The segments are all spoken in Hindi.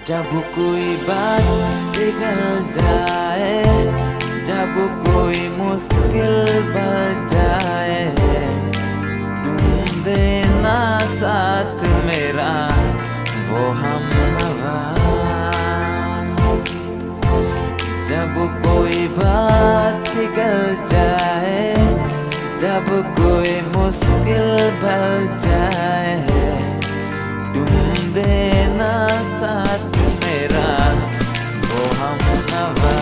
जब कोई बात बिगड़ जाए, जब कोई मुश्किल बढ़ जाए, तुम देना साथ मेरा वो हमनवा। जब कोई बात बिगड़ जाए, जब कोई मुश्किल बढ़ जाए, तुम देना साथ मेरा वो हमनवा।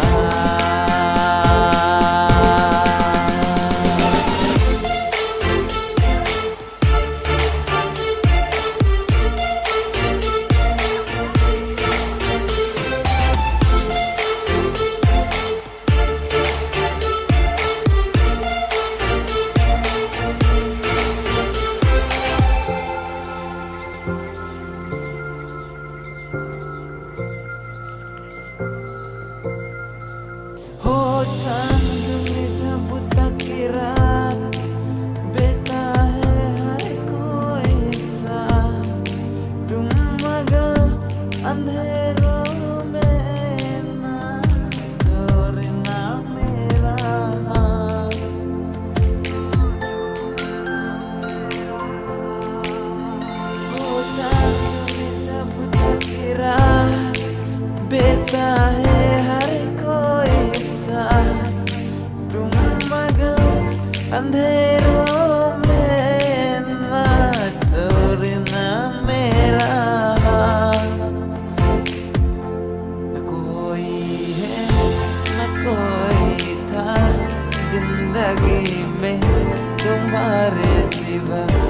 जब तक रात बेता है हर कोई सा, तुम मगर अंधेरों में ना छोड़ना मेरा। हो चांद जब तक रात बेता है हर कोई सा, तुम मगर अंधेरों में ना छोड़ना मेरा। न कोई है न कोई था जिंदगी में तुम्हारे सिवा।